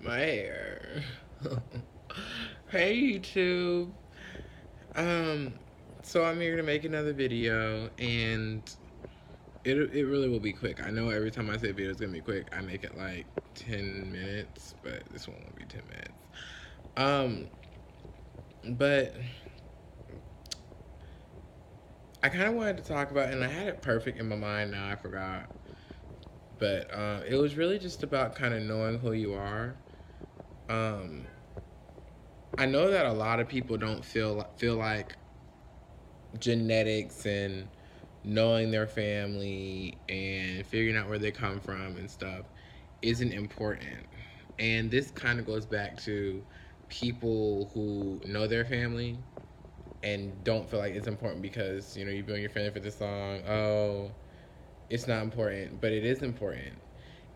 My hair. Hey YouTube. Um, so I'm here to make another video, and it really will be quick. I know every time I say video it's gonna be quick, I make it like 10 minutes, but this one won't be 10 minutes. Um, but I kind of wanted to talk about, and I had it perfect in my mind. Now I forgot, but it was really just about kind of knowing who you are. Um, I know that a lot of people don't feel like genetics and knowing their family and figuring out where they come from and stuff isn't important. And this kind of goes back to people who know their family and don't feel like it's important because, you know, you've been with your family for this long. Oh, it's not important, but it is important.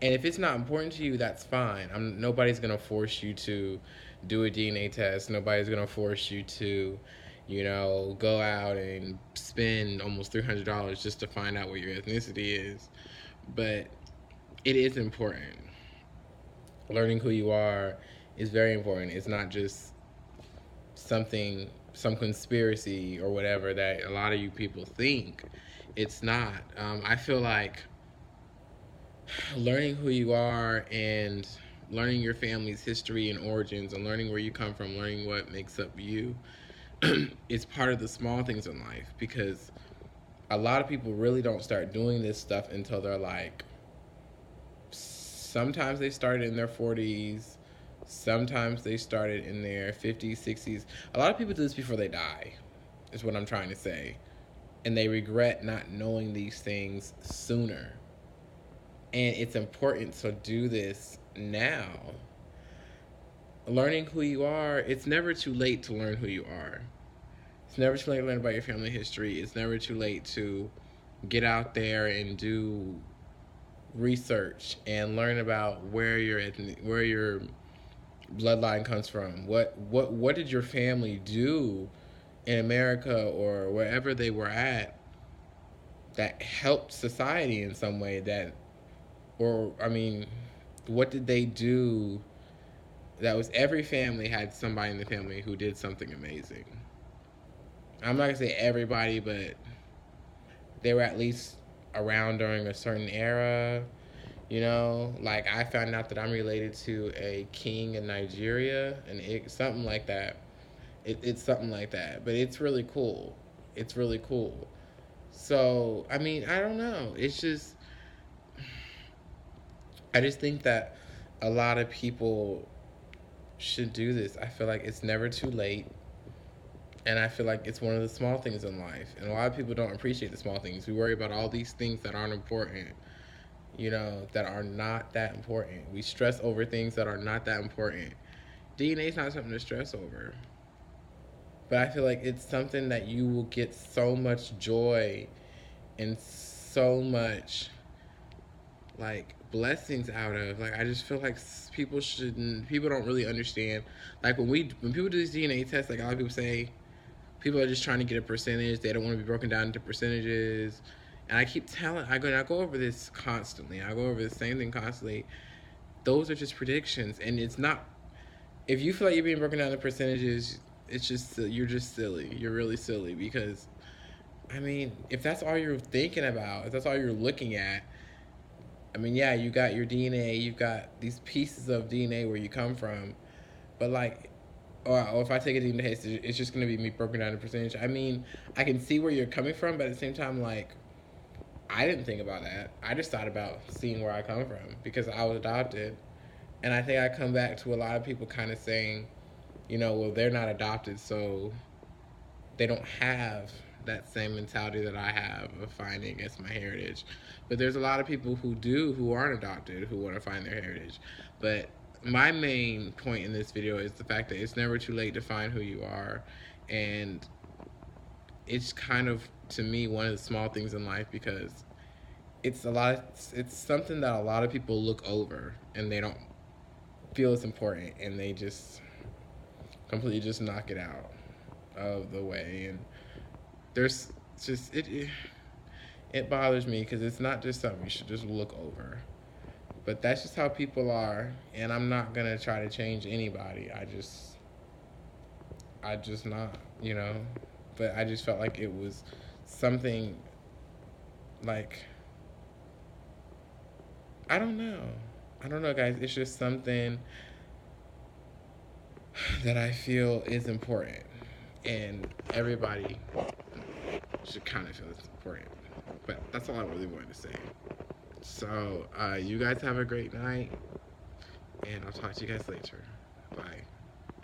And if it's not important to you, that's fine. Nobody's gonna force you to do a DNA test. Nobody's gonna force you to, you know, go out and spend almost $300 just to find out what your ethnicity is. But it is important. Learning who you are is very important. It's not just some conspiracy or whatever that a lot of you people think. It's not. I feel like learning who you are and learning your family's history and origins and learning where you come from, learning what makes up you is part of the small things in life, because a lot of people really don't start doing this stuff until they're like, sometimes they started in their 40s, sometimes they started in their 50s, 60s. A lot of people do this before they die, is what I'm trying to say. And they regret not knowing these things sooner. And it's important to do this now. Learning who you are, it's never too late to learn who you are. It's never too late to learn about your family history. It's never too late to get out there and do research and learn about where your bloodline comes from. What did your family do in America or wherever they were at that helped society in some way, that, or I mean, what did they do that was, every family had somebody in the family who did something amazing. I'm not gonna say everybody, but they were at least around during a certain era. You know, like I found out that I'm related to a king in Nigeria, and something like that. It's something like that, but it's really cool. It's really cool. So I mean, I don't know. It's just, I just think that a lot of people should do this. I feel like it's never too late. And I feel like it's one of the small things in life. And a lot of people don't appreciate the small things. We worry about all these things that aren't important, you know, that are not that important. We stress over things that are not that important. DNA is not something to stress over. But I feel like it's something that you will get so much joy and so much like blessings out of. Like I just feel like people don't really understand. Like when people do these DNA tests, like a lot of people say, people are just trying to get a percentage. They don't want to be broken down into percentages. And I keep telling, I go over this constantly. I go over the same thing constantly. Those are just predictions, and it's not. If you feel like you're being broken down into percentages, it's just, you're just silly. You're really silly, because I mean, if that's all you're thinking about, if that's all you're looking at, I mean, yeah, you got your DNA, you've got these pieces of DNA where you come from, but like, or if I take a DNA test, it's just gonna be me broken down in percentage. I mean, I can see where you're coming from, but at the same time, like, I didn't think about that. I just thought about seeing where I come from because I was adopted, and I think I come back to a lot of people kind of saying, you know, well, they're not adopted, so they don't have that same mentality that I have of finding it's my heritage. But there's a lot of people who do, who aren't adopted, who want to find their heritage. But my main point in this video is the fact that it's never too late to find who you are. And it's kind of, to me, one of the small things in life, because it's something that a lot of people look over and they don't feel it's important, and they just completely just knock it out of the way. And there's just, it bothers me because it's not just something you should just look over. But that's just how people are, and I'm not gonna try to change anybody. I just not, you know. But I just felt like it was something like I don't know. I don't know, guys. It's just something that I feel is important, and everybody should kind of feel it's important. But that's all I really wanted to say. So, you guys have a great night, and I'll talk to you guys later.